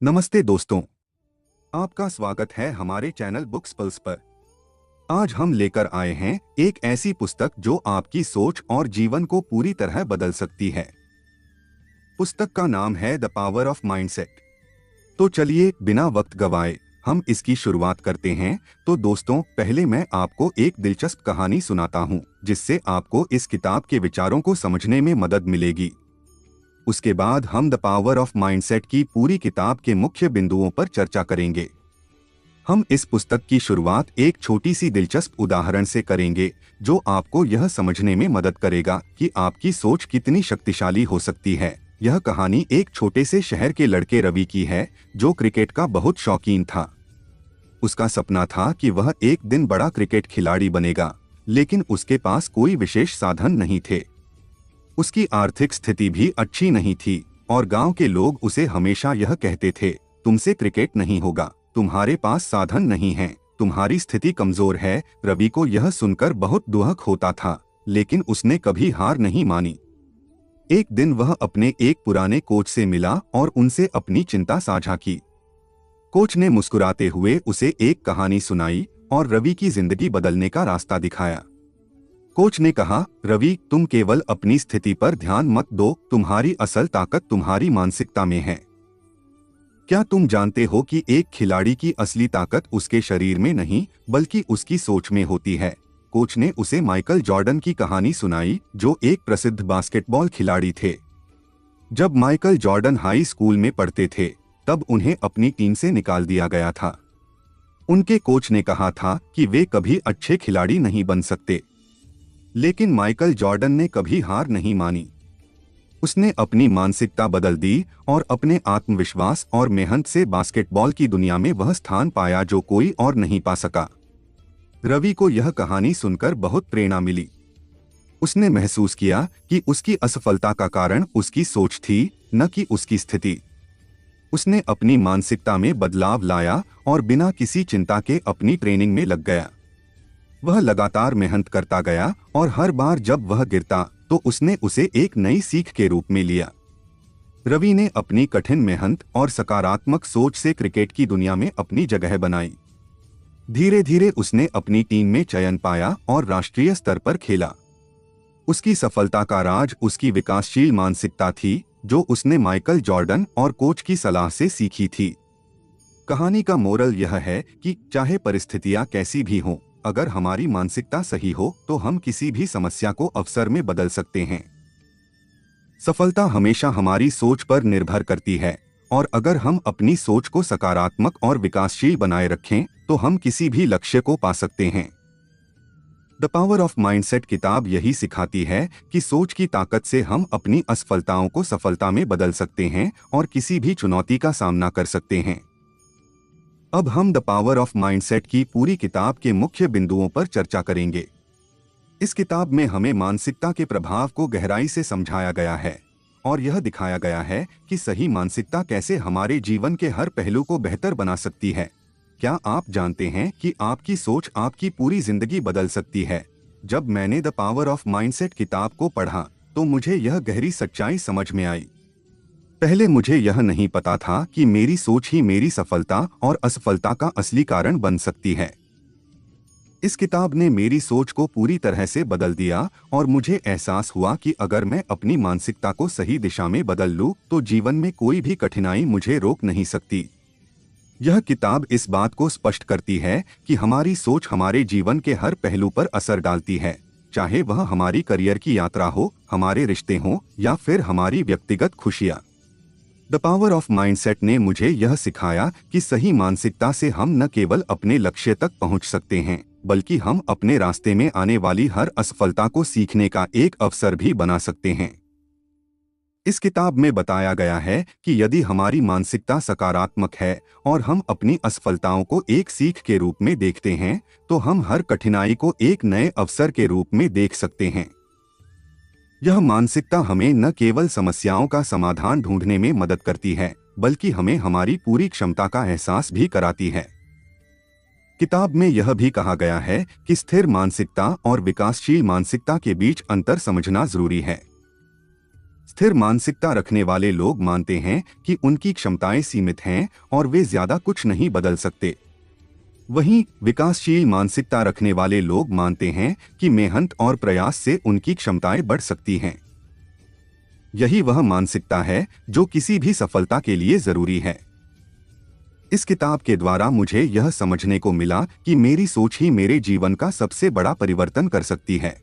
नमस्ते दोस्तों, आपका स्वागत है हमारे चैनल बुक्स पल्स पर। आज हम लेकर आए हैं एक ऐसी पुस्तक जो आपकी सोच और जीवन को पूरी तरह बदल सकती है। पुस्तक का नाम है द पावर ऑफ माइंडसेट। तो चलिए बिना वक्त गवाए हम इसकी शुरुआत करते हैं। तो दोस्तों, पहले मैं आपको एक दिलचस्प कहानी सुनाता हूँ जिससे आपको इस किताब के विचारों को समझने में मदद मिलेगी। उसके बाद हम द पावर ऑफ माइंडसेट की पूरी किताब के मुख्य बिंदुओं पर चर्चा करेंगे। हम इस पुस्तक की शुरुआत एक छोटी सी दिलचस्प उदाहरण से करेंगे जो आपको यह समझने में मदद करेगा कि आपकी सोच कितनी शक्तिशाली हो सकती है। यह कहानी एक छोटे से शहर के लड़के रवि की है जो क्रिकेट का बहुत शौकीन था। उसका सपना था कि वह एक दिन बड़ा क्रिकेट खिलाड़ी बनेगा, लेकिन उसके पास कोई विशेष साधन नहीं थे। उसकी आर्थिक स्थिति भी अच्छी नहीं थी और गांव के लोग उसे हमेशा यह कहते थे, तुमसे क्रिकेट नहीं होगा, तुम्हारे पास साधन नहीं है, तुम्हारी स्थिति कमजोर है। रवि को यह सुनकर बहुत दुख होता था, लेकिन उसने कभी हार नहीं मानी। एक दिन वह अपने एक पुराने कोच से मिला और उनसे अपनी चिंता साझा की। कोच ने मुस्कुराते हुए उसे एक कहानी सुनाई और रवि की जिंदगी बदलने का रास्ता दिखाया। कोच ने कहा, रवि, तुम केवल अपनी स्थिति पर ध्यान मत दो, तुम्हारी असल ताकत तुम्हारी मानसिकता में है। क्या तुम जानते हो कि एक खिलाड़ी की असली ताकत उसके शरीर में नहीं बल्कि उसकी सोच में होती है। कोच ने उसे माइकल जॉर्डन की कहानी सुनाई जो एक प्रसिद्ध बास्केटबॉल खिलाड़ी थे। जब माइकल जॉर्डन हाई स्कूल में पढ़ते थे तब उन्हें अपनी टीम से निकाल दिया गया था। उनके कोच ने कहा था कि वे कभी अच्छे खिलाड़ी नहीं बन सकते, लेकिन माइकल जॉर्डन ने कभी हार नहीं मानी। उसने अपनी मानसिकता बदल दी और अपने आत्मविश्वास और मेहनत से बास्केटबॉल की दुनिया में वह स्थान पाया जो कोई और नहीं पा सका। रवि को यह कहानी सुनकर बहुत प्रेरणा मिली। उसने महसूस किया कि उसकी असफलता का कारण उसकी सोच थी, न कि उसकी स्थिति। उसने अपनी मानसिकता में बदलाव लाया और बिना किसी चिंता के अपनी ट्रेनिंग में लग गया। वह लगातार मेहनत करता गया और हर बार जब वह गिरता तो उसने उसे एक नई सीख के रूप में लिया। रवि ने अपनी कठिन मेहनत और सकारात्मक सोच से क्रिकेट की दुनिया में अपनी जगह बनाई। धीरे धीरे उसने अपनी टीम में चयन पाया और राष्ट्रीय स्तर पर खेला। उसकी सफलता का राज उसकी विकासशील मानसिकता थी जो उसने माइकल जॉर्डन और कोच की सलाह से सीखी थी। कहानी का मोरल यह है कि चाहे परिस्थितियां कैसी भी हों, अगर हमारी मानसिकता सही हो तो हम किसी भी समस्या को अवसर में बदल सकते हैं। सफलता हमेशा हमारी सोच पर निर्भर करती है और अगर हम अपनी सोच को सकारात्मक और विकासशील बनाए रखें तो हम किसी भी लक्ष्य को पा सकते हैं। द पावर ऑफ माइंडसेट किताब यही सिखाती है कि सोच की ताकत से हम अपनी असफलताओं को सफलता में बदल सकते हैं और किसी भी चुनौती का सामना कर सकते हैं। अब हम द पावर ऑफ माइंडसेट की पूरी किताब के मुख्य बिंदुओं पर चर्चा करेंगे। इस किताब में हमें मानसिकता के प्रभाव को गहराई से समझाया गया है और यह दिखाया गया है कि सही मानसिकता कैसे हमारे जीवन के हर पहलू को बेहतर बना सकती है। क्या आप जानते हैं कि आपकी सोच आपकी पूरी जिंदगी बदल सकती है? जब मैंने द पावर ऑफ माइंडसेट किताब को पढ़ा तो मुझे यह गहरी सच्चाई समझ में आई। पहले मुझे यह नहीं पता था कि मेरी सोच ही मेरी सफलता और असफलता का असली कारण बन सकती है। इस किताब ने मेरी सोच को पूरी तरह से बदल दिया और मुझे एहसास हुआ कि अगर मैं अपनी मानसिकता को सही दिशा में बदल लूं तो जीवन में कोई भी कठिनाई मुझे रोक नहीं सकती। यह किताब इस बात को स्पष्ट करती है कि हमारी सोच हमारे जीवन के हर पहलू पर असर डालती है, चाहे वह हमारी करियर की यात्रा हो, हमारे रिश्ते हों या फिर हमारी व्यक्तिगत खुशियाँ। द पावर ऑफ माइंडसेट ने मुझे यह सिखाया कि सही मानसिकता से हम न केवल अपने लक्ष्य तक पहुंच सकते हैं बल्कि हम अपने रास्ते में आने वाली हर असफलता को सीखने का एक अवसर भी बना सकते हैं। इस किताब में बताया गया है कि यदि हमारी मानसिकता सकारात्मक है और हम अपनी असफलताओं को एक सीख के रूप में देखते हैं तो हम हर कठिनाई को एक नए अवसर के रूप में देख सकते हैं। यह मानसिकता हमें न केवल समस्याओं का समाधान ढूंढने में मदद करती है बल्कि हमें हमारी पूरी क्षमता का एहसास भी कराती है। किताब में यह भी कहा गया है कि स्थिर मानसिकता और विकासशील मानसिकता के बीच अंतर समझना जरूरी है। स्थिर मानसिकता रखने वाले लोग मानते हैं कि उनकी क्षमताएं सीमित हैं और वे ज्यादा कुछ नहीं बदल सकते। वहीं विकासशील मानसिकता रखने वाले लोग मानते हैं कि मेहनत और प्रयास से उनकी क्षमताएं बढ़ सकती हैं। यही वह मानसिकता है जो किसी भी सफलता के लिए जरूरी है। इस किताब के द्वारा मुझे यह समझने को मिला कि मेरी सोच ही मेरे जीवन का सबसे बड़ा परिवर्तन कर सकती है।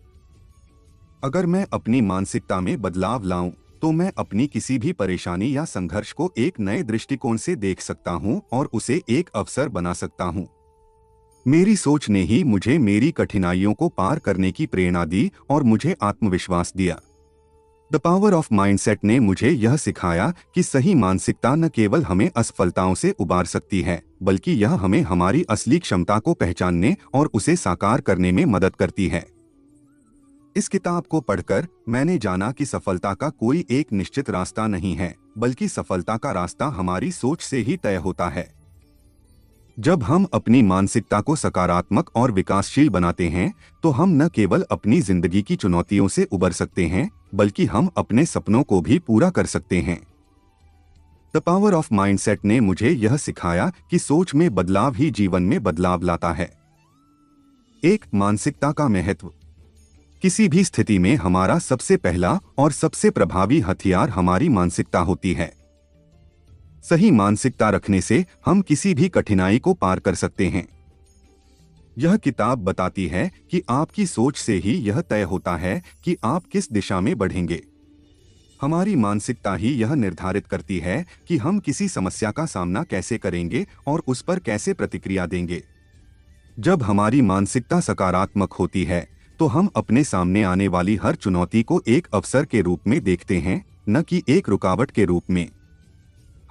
अगर मैं अपनी मानसिकता में बदलाव लाऊं, तो मैं अपनी किसी भी परेशानी या संघर्ष को एक नए दृष्टिकोण से देख सकता हूं और उसे एक अवसर बना सकता हूं। मेरी सोच ने ही मुझे मेरी कठिनाइयों को पार करने की प्रेरणा दी और मुझे आत्मविश्वास दिया। द पावर ऑफ माइंडसेट ने मुझे यह सिखाया कि सही मानसिकता न केवल हमें असफलताओं से उबार सकती है, बल्कि यह हमें हमारी असली क्षमता को पहचानने और उसे साकार करने में मदद करती है। इस किताब को पढ़कर मैंने जाना कि सफलता का कोई एक निश्चित रास्ता नहीं है, बल्कि सफलता का रास्ता हमारी सोच से ही तय होता है। जब हम अपनी मानसिकता को सकारात्मक और विकासशील बनाते हैं, तो हम न केवल अपनी जिंदगी की चुनौतियों से उबर सकते हैं, बल्कि हम अपने सपनों को भी पूरा कर सकते हैं। द पावर ऑफ माइंडसेट ने मुझे यह सिखाया कि सोच में बदलाव ही जीवन में बदलाव लाता है। एक, मानसिकता का महत्व। किसी भी स्थिति में हमारा सबसे पहला और सबसे प्रभावी हथियार हमारी मानसिकता होती है। सही मानसिकता रखने से हम किसी भी कठिनाई को पार कर सकते हैं। यह किताब बताती है कि आपकी सोच से ही यह तय होता है कि आप किस दिशा में बढ़ेंगे। हमारी मानसिकता ही यह निर्धारित करती है कि हम किसी समस्या का सामना कैसे करेंगे और उस पर कैसे प्रतिक्रिया देंगे। जब हमारी मानसिकता सकारात्मक होती है, तो हम अपने सामने आने वाली हर चुनौती को एक अवसर के रूप में देखते हैं, न कि एक रुकावट के रूप में।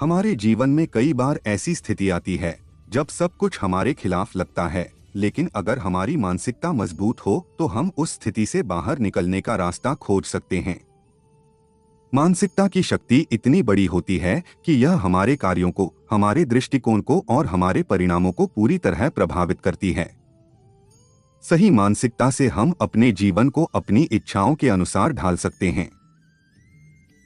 हमारे जीवन में कई बार ऐसी स्थिति आती है जब सब कुछ हमारे खिलाफ लगता है, लेकिन अगर हमारी मानसिकता मजबूत हो तो हम उस स्थिति से बाहर निकलने का रास्ता खोज सकते हैं। मानसिकता की शक्ति इतनी बड़ी होती है कि यह हमारे कार्यों को, हमारे दृष्टिकोण को और हमारे परिणामों को पूरी तरह प्रभावित करती है। सही मानसिकता से हम अपने जीवन को अपनी इच्छाओं के अनुसार ढाल सकते हैं।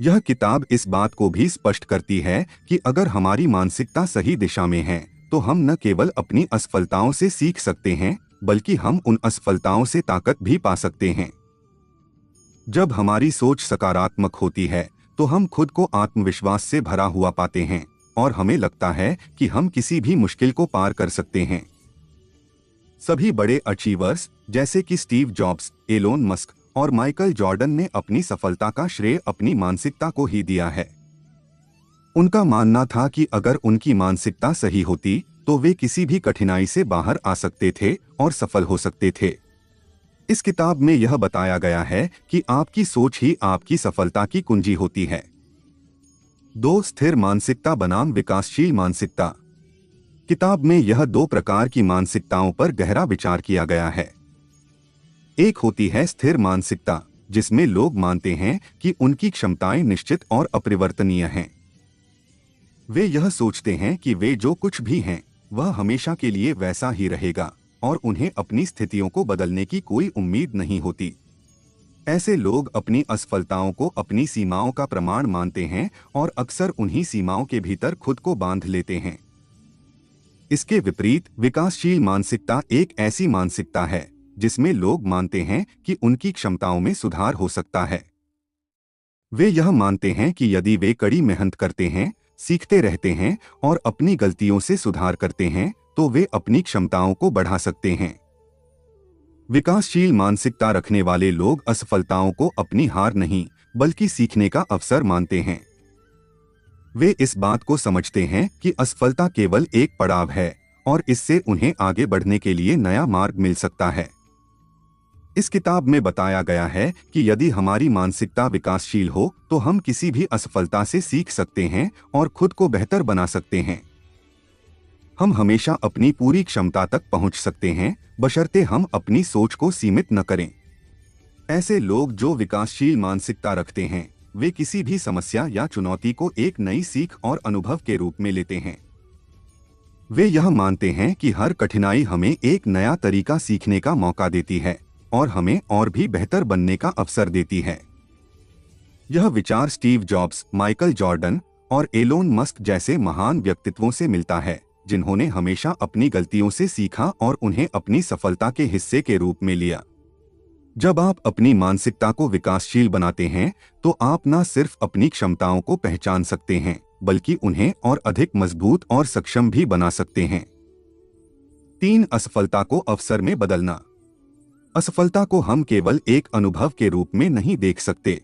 यह किताब इस बात को भी स्पष्ट करती है कि अगर हमारी मानसिकता सही दिशा में है, तो हम न केवल अपनी असफलताओं से सीख सकते हैं, बल्कि हम उन असफलताओं से ताकत भी पा सकते हैं। जब हमारी सोच सकारात्मक होती है, तो हम खुद को आत्मविश्वास से भरा हुआ पाते हैं और हमें लगता है कि हम किसी भी मुश्किल को पार कर सकते हैं। सभी बड़े अचीवर्स जैसे कि स्टीव जॉब्स, एलोन मस्क और माइकल जॉर्डन ने अपनी सफलता का श्रेय अपनी मानसिकता को ही दिया है। उनका मानना था कि अगर उनकी मानसिकता सही होती, तो वे किसी भी कठिनाई से बाहर आ सकते थे और सफल हो सकते थे। इस किताब में यह बताया गया है कि आपकी सोच ही आपकी सफलता की कुंजी होती है। 2, स्थिर मानसिकता बनाम विकासशील मानसिकता। किताब में यह 2 प्रकार की मानसिकताओं पर गहरा विचार किया गया है। एक होती है स्थिर मानसिकता, जिसमें लोग मानते हैं कि उनकी क्षमताएं निश्चित और अपरिवर्तनीय हैं। वे यह सोचते हैं कि वे जो कुछ भी हैं, वह हमेशा के लिए वैसा ही रहेगा और उन्हें अपनी स्थितियों को बदलने की कोई उम्मीद नहीं होती। ऐसे लोग अपनी असफलताओं को अपनी सीमाओं का प्रमाण मानते हैं और अक्सर उन्हीं सीमाओं के भीतर खुद को बांध लेते हैं। इसके विपरीत विकासशील मानसिकता एक ऐसी मानसिकता है जिसमें लोग मानते हैं कि उनकी क्षमताओं में सुधार हो सकता है। वे यह मानते हैं कि यदि वे कड़ी मेहनत करते हैं, सीखते रहते हैं और अपनी गलतियों से सुधार करते हैं, तो वे अपनी क्षमताओं को बढ़ा सकते हैं। विकासशील मानसिकता रखने वाले लोग असफलताओं को अपनी हार नहीं, बल्कि सीखने का अवसर मानते हैं। वे इस बात को समझते हैं कि असफलता केवल एक पड़ाव है और इससे उन्हें आगे बढ़ने के लिए नया मार्ग मिल सकता है। इस किताब में बताया गया है कि यदि हमारी मानसिकता विकासशील हो, तो हम किसी भी असफलता से सीख सकते हैं और खुद को बेहतर बना सकते हैं। हम हमेशा अपनी पूरी क्षमता तक पहुंच सकते हैं, बशर्ते हम अपनी सोच को सीमित न करें। ऐसे लोग जो विकासशील मानसिकता रखते हैं, वे किसी भी समस्या या चुनौती को एक नई सीख और अनुभव के रूप में लेते हैं। वे यह मानते हैं कि हर कठिनाई हमें एक नया तरीका सीखने का मौका देती है और हमें और भी बेहतर बनने का अवसर देती है। यह विचार स्टीव जॉब्स, माइकल जॉर्डन और एलोन मस्क जैसे महान व्यक्तित्वों से मिलता है, जिन्होंने हमेशा अपनी गलतियों से सीखा और उन्हें अपनी सफलता के हिस्से के रूप में लिया। जब आप अपनी मानसिकता को विकासशील बनाते हैं, तो आप न सिर्फ अपनी क्षमताओं को पहचान सकते हैं, बल्कि उन्हें और अधिक मजबूत और सक्षम भी बना सकते हैं। 3. असफलता को अवसर में बदलना। असफलता को हम केवल एक अनुभव के रूप में नहीं देख सकते।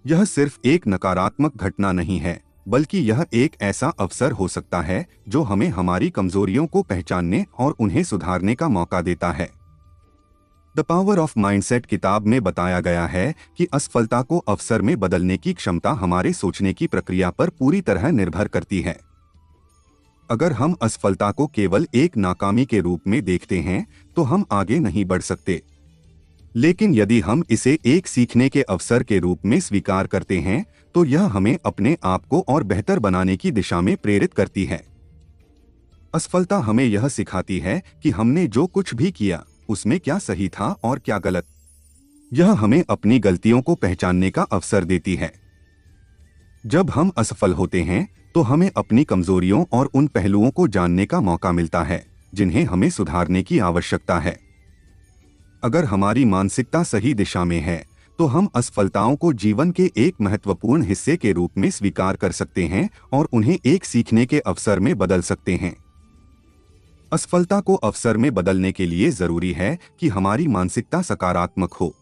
यह सिर्फ एक नकारात्मक घटना नहीं है, बल्कि यह एक ऐसा अवसर हो सकता है जो हमें हमारी कमजोरियों को पहचानने और उन्हें सुधारने का मौका देता है। द पावर ऑफ माइंडसेट किताब में बताया गया है कि असफलता को अवसर में बदलने की क्षमता हमारे सोचने की प्रक्रिया पर पूरी तरह निर्भर करती है। अगर हम असफलता को केवल एक नाकामी के रूप में देखते हैं, तो हम आगे नहीं बढ़ सकते। लेकिन यदि हम इसे एक सीखने के अवसर के रूप में स्वीकार करते हैं, तो यह हमें अपने आप को और बेहतर बनाने की दिशा में प्रेरित करती है। असफलता हमें यह सिखाती है कि हमने जो कुछ भी किया, उसमें क्या सही था और क्या गलत। यह हमें अपनी गलतियों को पहचानने का अवसर देती है। जब हम असफल होते हैं, तो हमें अपनी कमजोरियों और उन पहलुओं को जानने का मौका मिलता है जिन्हें हमें सुधारने की आवश्यकता है। अगर हमारी मानसिकता सही दिशा में है, तो हम असफलताओं को जीवन के एक महत्वपूर्ण हिस्से के रूप में स्वीकार कर सकते हैं और उन्हें एक सीखने के अवसर में बदल सकते हैं। असफलता को अवसर में बदलने के लिए जरूरी है कि हमारी मानसिकता सकारात्मक हो।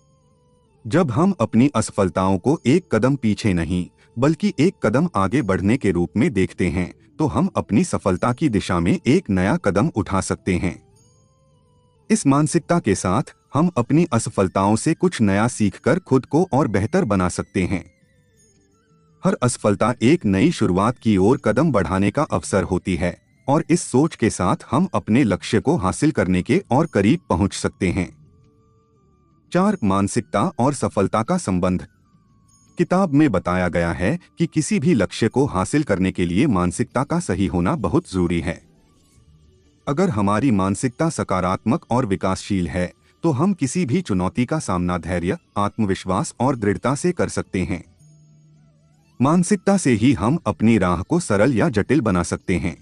जब हम अपनी असफलताओं को एक कदम पीछे नहीं, बल्कि एक कदम आगे बढ़ने के रूप में देखते हैं, तो हम अपनी सफलता की दिशा में एक नया कदम उठा सकते हैं। इस मानसिकता के साथ हम अपनी असफलताओं से कुछ नया सीखकर खुद को और बेहतर बना सकते हैं। हर असफलता एक नई शुरुआत की ओर कदम बढ़ाने का अवसर होती है, और इस सोच के साथ हम अपने लक्ष्य को हासिल करने के और करीब पहुंच सकते हैं। 4. मानसिकता और सफलता का संबंध। किताब में बताया गया है कि किसी भी लक्ष्य को हासिल करने के लिए मानसिकता का सही होना बहुत जरूरी है। अगर हमारी मानसिकता सकारात्मक और विकासशील है, तो हम किसी भी चुनौती का सामना धैर्य, आत्मविश्वास और दृढ़ता से कर सकते हैं। मानसिकता से ही हम अपनी राह को सरल या जटिल बना सकते हैं।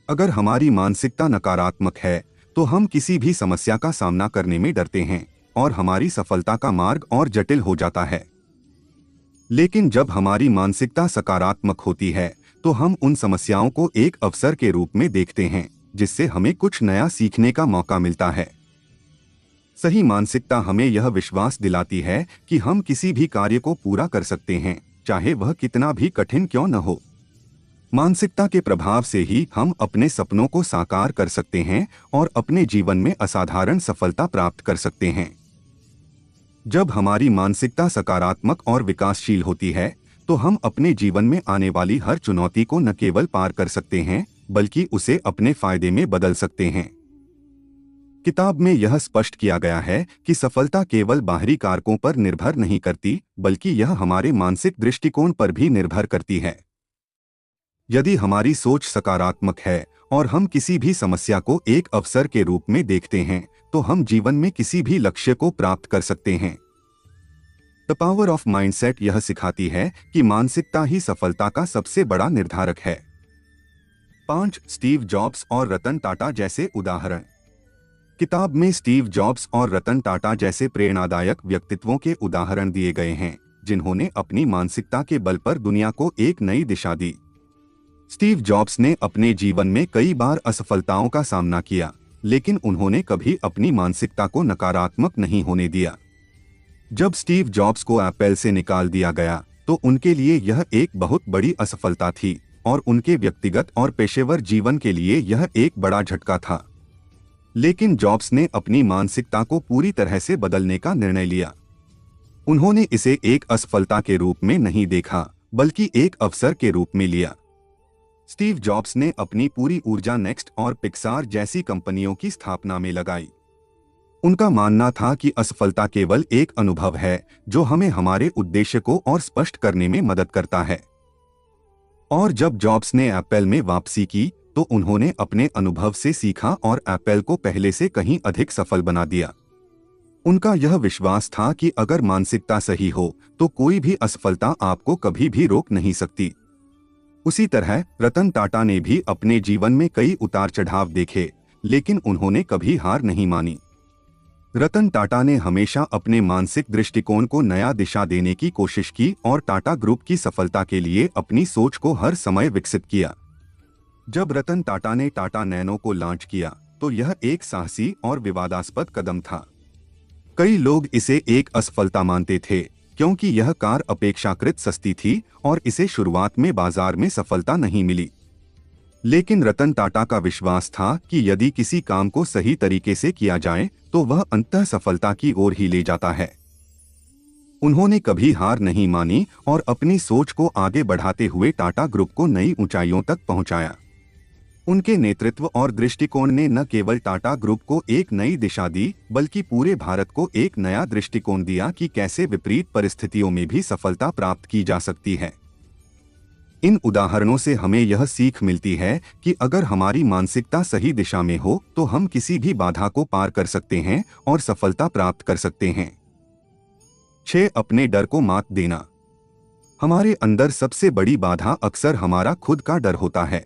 अगर हमारी मानसिकता नकारात्मक है, तो हम किसी भी समस्या का सामना करने में डरते हैं और हमारी सफलता का मार्ग और जटिल हो जाता है। लेकिन जब हमारी मानसिकता सकारात्मक होती है, तो हम उन समस्याओं को एक अवसर के रूप में देखते हैं, जिससे हमें कुछ नया सीखने का मौका मिलता है। सही मानसिकता हमें यह विश्वास दिलाती है कि हम किसी भी कार्य को पूरा कर सकते हैं, चाहे वह कितना भी कठिन क्यों न हो। मानसिकता के प्रभाव से ही हम अपने सपनों को साकार कर सकते हैं और अपने जीवन में असाधारण सफलता प्राप्त कर सकते हैं। जब हमारी मानसिकता सकारात्मक और विकासशील होती है, तो हम अपने जीवन में आने वाली हर चुनौती को न केवल पार कर सकते हैं, बल्कि उसे अपने फायदे में बदल सकते हैं। किताब में यह स्पष्ट किया गया है कि सफलता केवल बाहरी कारकों पर निर्भर नहीं करती, बल्कि यह हमारे मानसिक दृष्टिकोण पर भी निर्भर करती है। यदि हमारी सोच सकारात्मक है और हम किसी भी समस्या को एक अवसर के रूप में देखते हैं, तो हम जीवन में किसी भी लक्ष्य को प्राप्त कर सकते हैं। द पावर ऑफ माइंडसेट यह सिखाती है कि मानसिकता ही सफलता का सबसे बड़ा निर्धारक है। 5. स्टीव जॉब्स और रतन टाटा जैसे उदाहरण। किताब में स्टीव जॉब्स और रतन टाटा जैसे प्रेरणादायक व्यक्तित्वों के उदाहरण दिए गए हैं, जिन्होंने अपनी मानसिकता के बल पर दुनिया को एक नई दिशा दी। स्टीव जॉब्स ने अपने जीवन में कई बार असफलताओं का सामना किया, लेकिन उन्होंने कभी अपनी मानसिकता को नकारात्मक नहीं होने दिया। जब स्टीव जॉब्स को एप्पल से निकाल दिया गया, तो उनके लिए यह एक बहुत बड़ी असफलता थी और उनके व्यक्तिगत और पेशेवर जीवन के लिए यह एक बड़ा झटका था। लेकिन जॉब्स ने अपनी मानसिकता को पूरी तरह से बदलने का निर्णय लिया। उन्होंने इसे एक असफलता के रूप में नहीं देखा, बल्कि एक अवसर के रूप में लिया। स्टीव जॉब्स ने अपनी पूरी ऊर्जा नेक्स्ट और पिक्सार जैसी कंपनियों की स्थापना में लगाई। उनका मानना था कि असफलता केवल एक अनुभव है जो हमें हमारे उद्देश्य को और स्पष्ट करने में मदद करता है। और जब जॉब्स ने एप्पल में वापसी की, तो उन्होंने अपने अनुभव से सीखा और एप्पल को पहले से कहीं अधिक सफल बना दिया। उनका यह विश्वास था कि अगर मानसिकता सही हो तो कोई भी असफलता आपको कभी भी रोक नहीं सकती। उसी तरह रतन टाटा ने भी अपने जीवन में कई उतार चढ़ाव देखे, लेकिन उन्होंने कभी हार नहीं मानी। रतन टाटा ने हमेशा अपने मानसिक दृष्टिकोण को नया दिशा देने की कोशिश की और टाटा ग्रुप की सफलता के लिए अपनी सोच को हर समय विकसित किया। जब रतन टाटा ने टाटा नैनो को लॉन्च किया तो यह एक साहसी और विवादास्पद कदम था। कई लोग इसे एक असफलता मानते थे क्योंकि यह कार अपेक्षाकृत सस्ती थी और इसे शुरुआत में बाजार में सफलता नहीं मिली। लेकिन रतन टाटा का विश्वास था कि यदि किसी काम को सही तरीके से किया जाए तो वह अंततः सफलता की ओर ही ले जाता है। उन्होंने कभी हार नहीं मानी और अपनी सोच को आगे बढ़ाते हुए टाटा ग्रुप को नई ऊंचाइयों तक पहुंचाया। उनके नेतृत्व और दृष्टिकोण ने न केवल टाटा ग्रुप को एक नई दिशा दी, बल्कि पूरे भारत को एक नया दृष्टिकोण दिया कि कैसे विपरीत परिस्थितियों में भी सफलता प्राप्त की जा सकती है। इन उदाहरणों से हमें यह सीख मिलती है कि अगर हमारी मानसिकता सही दिशा में हो तो हम किसी भी बाधा को पार कर सकते हैं और सफलता प्राप्त कर सकते हैं। 6. अपने डर को मात देना। हमारे अंदर सबसे बड़ी बाधा अक्सर हमारा खुद का डर होता है।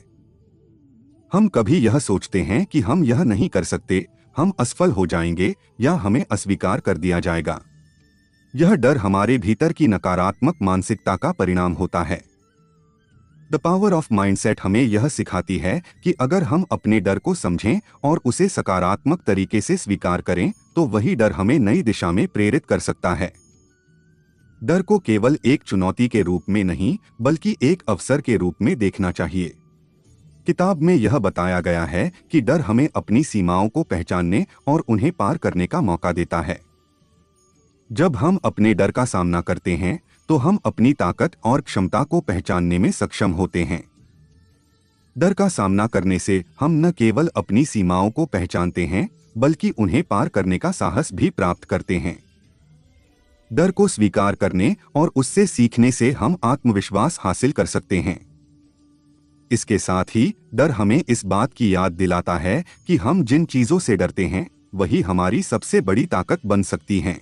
हम कभी यह सोचते हैं कि हम यह नहीं कर सकते, हम असफल हो जाएंगे या हमें अस्वीकार कर दिया जाएगा। यह डर हमारे भीतर की नकारात्मक मानसिकता का परिणाम होता है। द पावर ऑफ माइंडसेट हमें यह सिखाती है कि अगर हम अपने डर को समझें और उसे सकारात्मक तरीके से स्वीकार करें तो वही डर हमें नई दिशा में प्रेरित कर सकता है। डर को केवल एक चुनौती के रूप में नहीं बल्कि एक अवसर के रूप में देखना चाहिए। किताब में यह बताया गया है कि डर हमें अपनी सीमाओं को पहचानने और उन्हें पार करने का मौका देता है। जब हम अपने डर का सामना करते हैं तो हम अपनी ताकत और क्षमता को पहचानने में सक्षम होते हैं। डर का सामना करने से हम न केवल अपनी सीमाओं को पहचानते हैं बल्कि उन्हें पार करने का साहस भी प्राप्त करते हैं। डर को स्वीकार करने और उससे सीखने से हम आत्मविश्वास हासिल कर सकते हैं। इसके साथ ही डर हमें इस बात की याद दिलाता है कि हम जिन चीजों से डरते हैं वही हमारी सबसे बड़ी ताकत बन सकती हैं।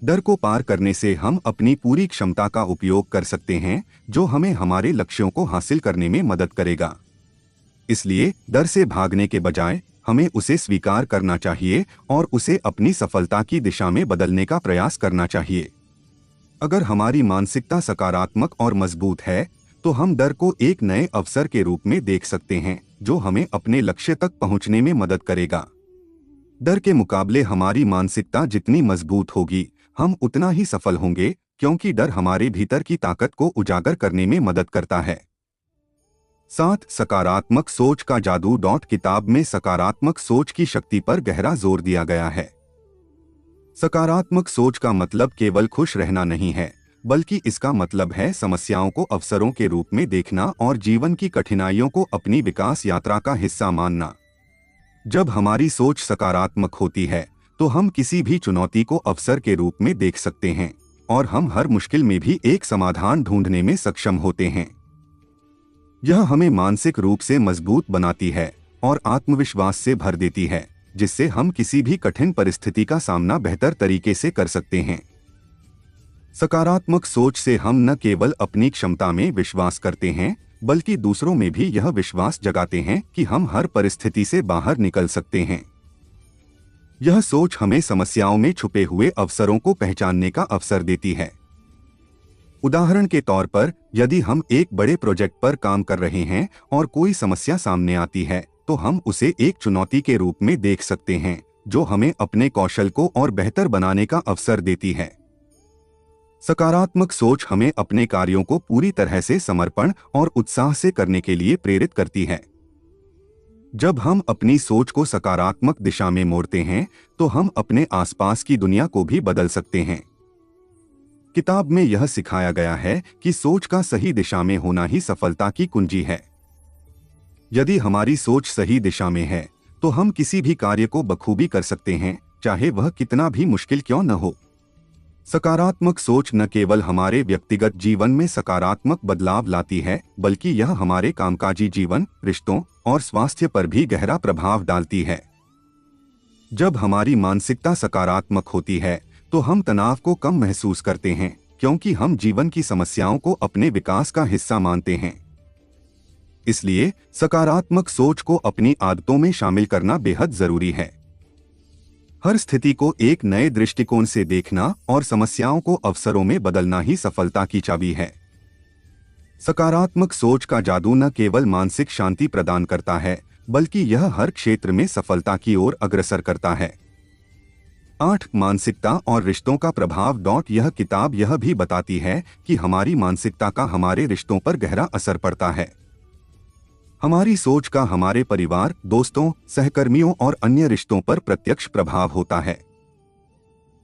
डर को पार करने से हम अपनी पूरी क्षमता का उपयोग कर सकते हैं जो हमें हमारे लक्ष्यों को हासिल करने में मदद करेगा। इसलिए डर से भागने के बजाय हमें उसे स्वीकार करना चाहिए और उसे अपनी सफलता की दिशा में बदलने का प्रयास करना चाहिए। अगर हमारी मानसिकता सकारात्मक और मजबूत है तो हम डर को एक नए अवसर के रूप में देख सकते हैं जो हमें अपने लक्ष्य तक पहुंचने में मदद करेगा। डर के मुकाबले हमारी मानसिकता जितनी मजबूत होगी हम उतना ही सफल होंगे क्योंकि डर हमारे भीतर की ताकत को उजागर करने में मदद करता है। 7. सकारात्मक सोच का जादू। किताब में सकारात्मक सोच की शक्ति पर गहरा जोर दिया गया है। सकारात्मक सोच का मतलब केवल खुश रहना नहीं है बल्कि इसका मतलब है समस्याओं को अवसरों के रूप में देखना और जीवन की कठिनाइयों को अपनी विकास यात्रा का हिस्सा मानना। जब हमारी सोच सकारात्मक होती है तो हम किसी भी चुनौती को अवसर के रूप में देख सकते हैं और हम हर मुश्किल में भी एक समाधान ढूंढने में सक्षम होते हैं। यह हमें मानसिक रूप से मजबूत बनाती है और आत्मविश्वास से भर देती है, जिससे हम किसी भी कठिन परिस्थिति का सामना बेहतर तरीके से कर सकते हैं। सकारात्मक सोच से हम न केवल अपनी क्षमता में विश्वास करते हैं बल्कि दूसरों में भी यह विश्वास जगाते हैं कि हम हर परिस्थिति से बाहर निकल सकते हैं। यह सोच हमें समस्याओं में छुपे हुए अवसरों को पहचानने का अवसर देती है। उदाहरण के तौर पर, यदि हम एक बड़े प्रोजेक्ट पर काम कर रहे हैं और कोई समस्या सामने आती है तो हम उसे एक चुनौती के रूप में देख सकते हैं जो हमें अपने कौशल को और बेहतर बनाने का अवसर देती है। सकारात्मक सोच हमें अपने कार्यों को पूरी तरह से समर्पण और उत्साह से करने के लिए प्रेरित करती है। जब हम अपनी सोच को सकारात्मक दिशा में मोड़ते हैं तो हम अपने आसपास की दुनिया को भी बदल सकते हैं। किताब में यह सिखाया गया है कि सोच का सही दिशा में होना ही सफलता की कुंजी है। यदि हमारी सोच सही दिशा में है तो हम किसी भी कार्य को बखूबी कर सकते हैं, चाहे वह कितना भी मुश्किल क्यों न हो। सकारात्मक सोच न केवल हमारे व्यक्तिगत जीवन में सकारात्मक बदलाव लाती है बल्कि यह हमारे कामकाजी जीवन, रिश्तों और स्वास्थ्य पर भी गहरा प्रभाव डालती है। जब हमारी मानसिकता सकारात्मक होती है तो हम तनाव को कम महसूस करते हैं, क्योंकि हम जीवन की समस्याओं को अपने विकास का हिस्सा मानते हैं। इसलिए सकारात्मक सोच को अपनी आदतों में शामिल करना बेहद जरूरी है। हर स्थिति को एक नए दृष्टिकोण से देखना और समस्याओं को अवसरों में बदलना ही सफलता की चाबी है। सकारात्मक सोच का जादू न केवल मानसिक शांति प्रदान करता है, बल्कि यह हर क्षेत्र में सफलता की ओर अग्रसर करता है। 8 मानसिकता और रिश्तों का प्रभाव। यह किताब यह भी बताती है कि हमारी मानसिकता का हमारे रिश्तों पर गहरा असर पड़ता है। हमारी सोच का हमारे परिवार, दोस्तों, सहकर्मियों और अन्य रिश्तों पर प्रत्यक्ष प्रभाव होता है।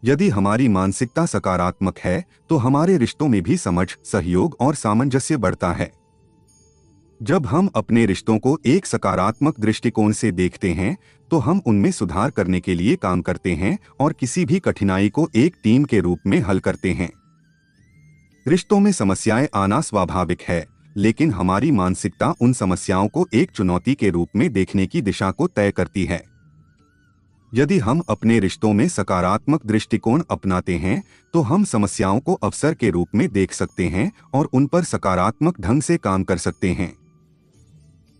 यदि हमारी मानसिकता सकारात्मक है तो हमारे रिश्तों में भी समझ, सहयोग और सामंजस्य बढ़ता है। जब हम अपने रिश्तों को एक सकारात्मक दृष्टिकोण से देखते हैं तो हम उनमें सुधार करने के लिए काम करते हैं और किसी भी कठिनाई को एक टीम के रूप में हल करते हैं। रिश्तों में समस्याएं आना स्वाभाविक है, लेकिन हमारी मानसिकता उन समस्याओं को एक चुनौती के रूप में देखने की दिशा को तय करती है। यदि हम अपने रिश्तों में सकारात्मक दृष्टिकोण अपनाते हैं तो हम समस्याओं को अवसर के रूप में देख सकते हैं और उन पर सकारात्मक ढंग से काम कर सकते हैं।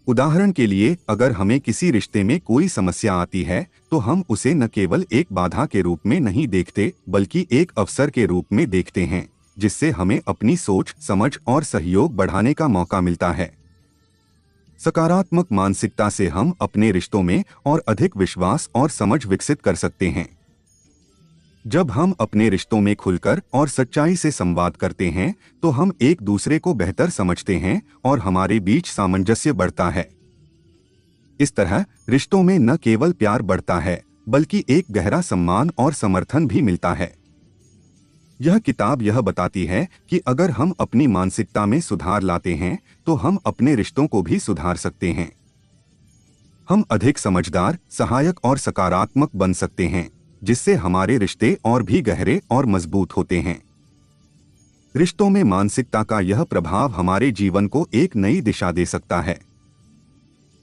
उदाहरण के लिए, अगर हमें किसी रिश्ते में कोई समस्या आती है तो हम उसे न केवल एक बाधा के रूप में नहीं देखते, बल्कि एक अवसर के रूप में देखते हैं, जिससे हमें अपनी सोच, समझ और सहयोग बढ़ाने का मौका मिलता है। सकारात्मक मानसिकता से हम अपने रिश्तों में और अधिक विश्वास और समझ विकसित कर सकते हैं। जब हम अपने रिश्तों में खुलकर और सच्चाई से संवाद करते हैं तो हम एक दूसरे को बेहतर समझते हैं और हमारे बीच सामंजस्य बढ़ता है। इस तरह रिश्तों में न केवल प्यार बढ़ता है, बल्कि एक गहरा सम्मान और समर्थन भी मिलता है। यह किताब यह बताती है कि अगर हम अपनी मानसिकता में सुधार लाते हैं तो हम अपने रिश्तों को भी सुधार सकते हैं। हम अधिक समझदार, सहायक और सकारात्मक बन सकते हैं, जिससे हमारे रिश्ते और भी गहरे और मजबूत होते हैं। रिश्तों में मानसिकता का यह प्रभाव हमारे जीवन को एक नई दिशा दे सकता है।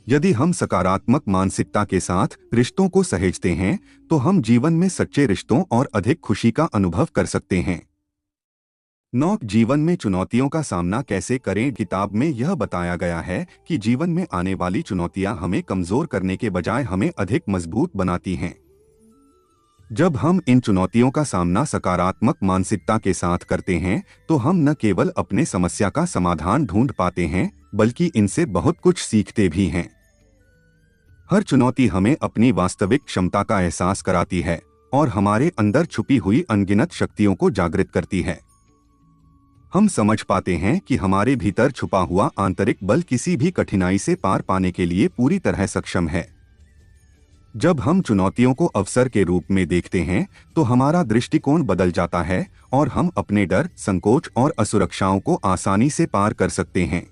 यदि हम सकारात्मक मानसिकता के साथ रिश्तों को सहेजते हैं तो हम जीवन में सच्चे रिश्तों और अधिक खुशी का अनुभव कर सकते हैं। 9 जीवन में चुनौतियों का सामना कैसे करें। किताब में यह बताया गया है कि जीवन में आने वाली चुनौतियां हमें कमजोर करने के बजाय हमें अधिक मजबूत बनाती हैं। जब हम इन चुनौतियों का सामना सकारात्मक मानसिकता के साथ करते हैं तो हम न केवल अपने समस्या का समाधान ढूंढ पाते हैं, बल्कि इनसे बहुत कुछ सीखते भी हैं। हर चुनौती हमें अपनी वास्तविक क्षमता का एहसास कराती है और हमारे अंदर छुपी हुई अनगिनत शक्तियों को जागृत करती है। हम समझ पाते हैं कि हमारे भीतर छुपा हुआ आंतरिक बल किसी भी कठिनाई से पार पाने के लिए पूरी तरह सक्षम है। जब हम चुनौतियों को अवसर के रूप में देखते हैं तो हमारा दृष्टिकोण बदल जाता है और हम अपने डर, संकोच और असुरक्षाओं को आसानी से पार कर सकते हैं।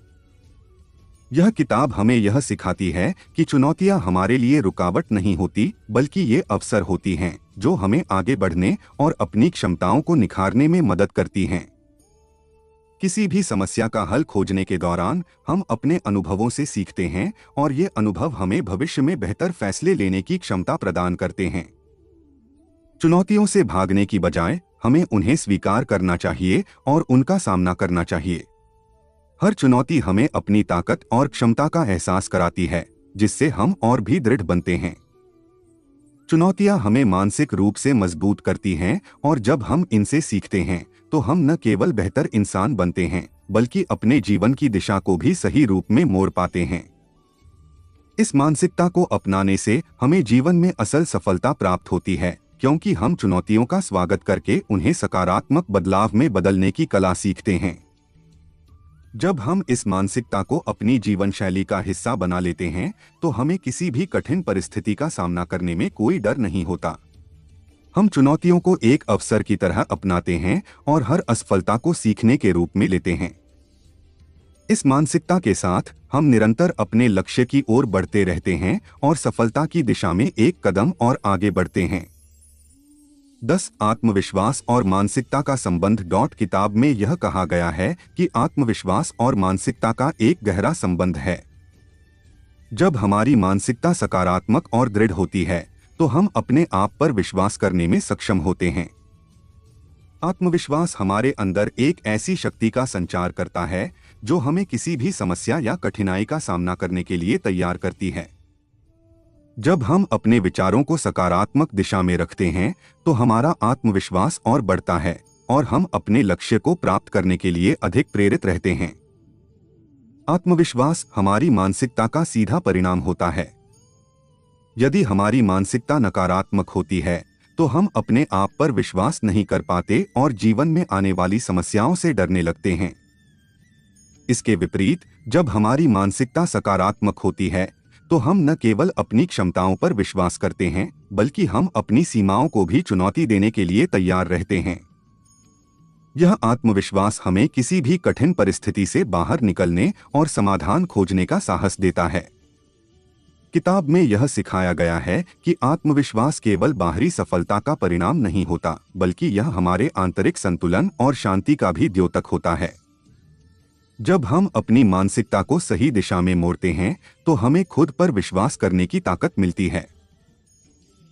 यह किताब हमें यह सिखाती है कि चुनौतियां हमारे लिए रुकावट नहीं होती, बल्कि ये अवसर होती हैं जो हमें आगे बढ़ने और अपनी क्षमताओं को निखारने में मदद करती हैं। किसी भी समस्या का हल खोजने के दौरान हम अपने अनुभवों से सीखते हैं और ये अनुभव हमें भविष्य में बेहतर फैसले लेने की क्षमता प्रदान करते हैं। चुनौतियों से भागने की बजाय हमें उन्हें स्वीकार करना चाहिए और उनका सामना करना चाहिए। हर चुनौती हमें अपनी ताकत और क्षमता का एहसास कराती है, जिससे हम और भी दृढ़ बनते हैं। चुनौतियां हमें मानसिक रूप से मजबूत करती हैं और जब हम इनसे सीखते हैं तो हम न केवल बेहतर इंसान बनते हैं, बल्कि अपने जीवन की दिशा को भी सही रूप में मोड़ पाते हैं। इस मानसिकता को अपनाने से हमें जीवन में असल सफलता प्राप्त होती है, क्योंकि हम चुनौतियों का स्वागत करके उन्हें सकारात्मक बदलाव में बदलने की कला सीखते हैं। जब हम इस मानसिकता को अपनी जीवन शैली का हिस्सा बना लेते हैं तो हमें किसी भी कठिन परिस्थिति का सामना करने में कोई डर नहीं होता। हम चुनौतियों को एक अवसर की तरह अपनाते हैं और हर असफलता को सीखने के रूप में लेते हैं। इस मानसिकता के साथ हम निरंतर अपने लक्ष्य की ओर बढ़ते रहते हैं और सफलता की दिशा में एक कदम और आगे बढ़ते हैं। 10 आत्मविश्वास और मानसिकता का संबंध। किताब में यह कहा गया है कि आत्मविश्वास और मानसिकता का एक गहरा संबंध है। जब हमारी मानसिकता सकारात्मक और दृढ़ होती है तो हम अपने आप पर विश्वास करने में सक्षम होते हैं। आत्मविश्वास हमारे अंदर एक ऐसी शक्ति का संचार करता है जो हमें किसी भी समस्या या कठिनाई का सामना करने के लिए तैयार करती है। जब हम अपने विचारों को सकारात्मक दिशा में रखते हैं तो हमारा आत्मविश्वास और बढ़ता है और हम अपने लक्ष्य को प्राप्त करने के लिए अधिक प्रेरित रहते हैं। आत्मविश्वास हमारी मानसिकता का सीधा परिणाम होता है। यदि हमारी मानसिकता नकारात्मक होती है तो हम अपने आप पर विश्वास नहीं कर पाते और जीवन में आने वाली समस्याओं से डरने लगते हैं। इसके विपरीत, जब हमारी मानसिकता सकारात्मक होती है तो हम न केवल अपनी क्षमताओं पर विश्वास करते हैं बल्कि हम अपनी सीमाओं को भी चुनौती देने के लिए तैयार रहते हैं। यह आत्मविश्वास हमें किसी भी कठिन परिस्थिति से बाहर निकलने और समाधान खोजने का साहस देता है। किताब में यह सिखाया गया है कि आत्मविश्वास केवल बाहरी सफलता का परिणाम नहीं होता, बल्कि यह हमारे आंतरिक संतुलन और शांति का भी द्योतक होता है। जब हम अपनी मानसिकता को सही दिशा में मोड़ते हैं तो हमें खुद पर विश्वास करने की ताकत मिलती है।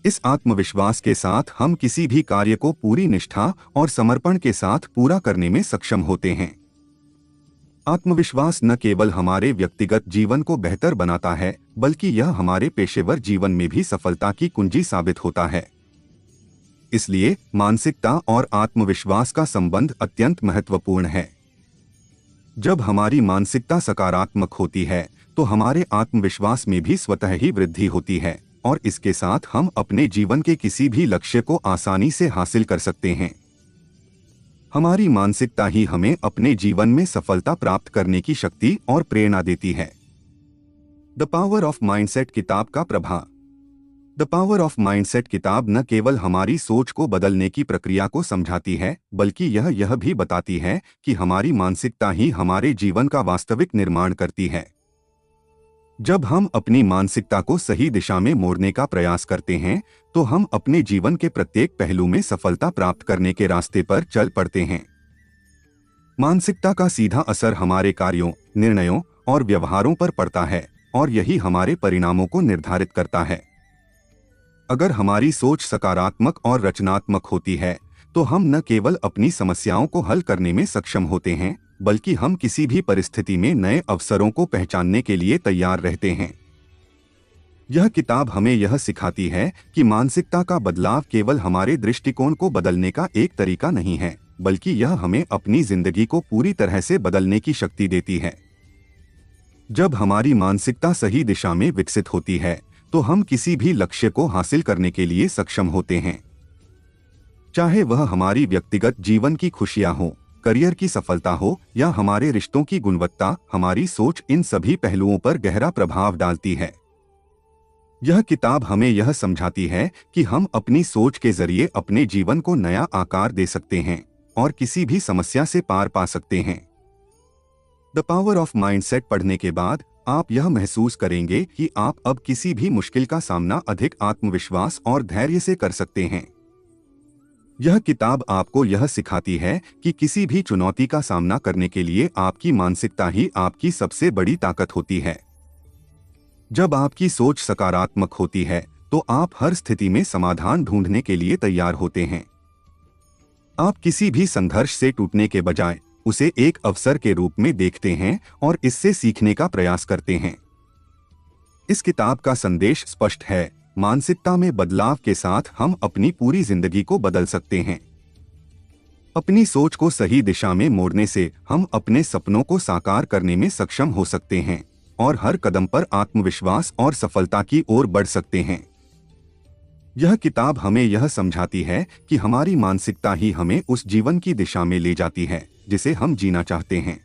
इस आत्मविश्वास के साथ हम किसी भी कार्य को पूरी निष्ठा और समर्पण के साथ पूरा करने में सक्षम होते हैं। आत्मविश्वास न केवल हमारे व्यक्तिगत जीवन को बेहतर बनाता है बल्कि यह हमारे पेशेवर जीवन में भी सफलता की कुंजी साबित होता है। इसलिए मानसिकता और आत्मविश्वास का संबंध अत्यंत महत्वपूर्ण है। जब हमारी मानसिकता सकारात्मक होती है तो हमारे आत्मविश्वास में भी स्वतः ही वृद्धि होती है और इसके साथ हम अपने जीवन के किसी भी लक्ष्य को आसानी से हासिल कर सकते हैं। हमारी मानसिकता ही हमें अपने जीवन में सफलता प्राप्त करने की शक्ति और प्रेरणा देती है। द पावर ऑफ माइंडसेट किताब का प्रभाव। द पावर ऑफ माइंडसेट किताब न केवल हमारी सोच को बदलने की प्रक्रिया को समझाती है बल्कि यह भी बताती है कि हमारी मानसिकता ही हमारे जीवन का वास्तविक निर्माण करती है। जब हम अपनी मानसिकता को सही दिशा में मोड़ने का प्रयास करते हैं तो हम अपने जीवन के प्रत्येक पहलू में सफलता प्राप्त करने के रास्ते पर चल पड़ते हैं। मानसिकता का सीधा असर हमारे कार्यों, निर्णयों और व्यवहारों पर पड़ता है और यही हमारे परिणामों को निर्धारित करता है। अगर हमारी सोच सकारात्मक और रचनात्मक होती है तो हम न केवल अपनी समस्याओं को हल करने में सक्षम होते हैं बल्कि हम किसी भी परिस्थिति में नए अवसरों को पहचानने के लिए तैयार रहते हैं। यह किताब हमें यह सिखाती है कि मानसिकता का बदलाव केवल हमारे दृष्टिकोण को बदलने का एक तरीका नहीं है बल्कि यह हमें अपनी जिंदगी को पूरी तरह से बदलने की शक्ति देती है। जब हमारी मानसिकता सही दिशा में विकसित होती है तो हम किसी भी लक्ष्य को हासिल करने के लिए सक्षम होते हैं। चाहे वह हमारी व्यक्तिगत जीवन की खुशियां हो, करियर की सफलता हो या हमारे रिश्तों की गुणवत्ता, हमारी सोच इन सभी पहलुओं पर गहरा प्रभाव डालती है। यह किताब हमें यह समझाती है कि हम अपनी सोच के जरिए अपने जीवन को नया आकार दे सकते हैं और किसी भी समस्या से पार पा सकते हैं। द पावर ऑफ माइंडसेट पढ़ने के बाद आप यह महसूस करेंगे कि आप अब किसी भी मुश्किल का सामना अधिक आत्मविश्वास और धैर्य से कर सकते हैं। यह किताब आपको यह सिखाती है कि किसी भी चुनौती का सामना करने के लिए आपकी मानसिकता ही आपकी सबसे बड़ी ताकत होती है। जब आपकी सोच सकारात्मक होती है तो आप हर स्थिति में समाधान ढूंढने के लिए तैयार होते हैं। आप किसी भी संघर्ष से टूटने के बजाय उसे एक अवसर के रूप में देखते हैं और इससे सीखने का प्रयास करते हैं। इस किताब का संदेश स्पष्ट है, मानसिकता में बदलाव के साथ हम अपनी पूरी जिंदगी को बदल सकते हैं। अपनी सोच को सही दिशा में मोड़ने से हम अपने सपनों को साकार करने में सक्षम हो सकते हैं और हर कदम पर आत्मविश्वास और सफलता की ओर बढ़ सकते हैं। यह किताब हमें यह समझाती है कि हमारी मानसिकता ही हमें उस जीवन की दिशा में ले जाती है जिसे हम जीना चाहते हैं।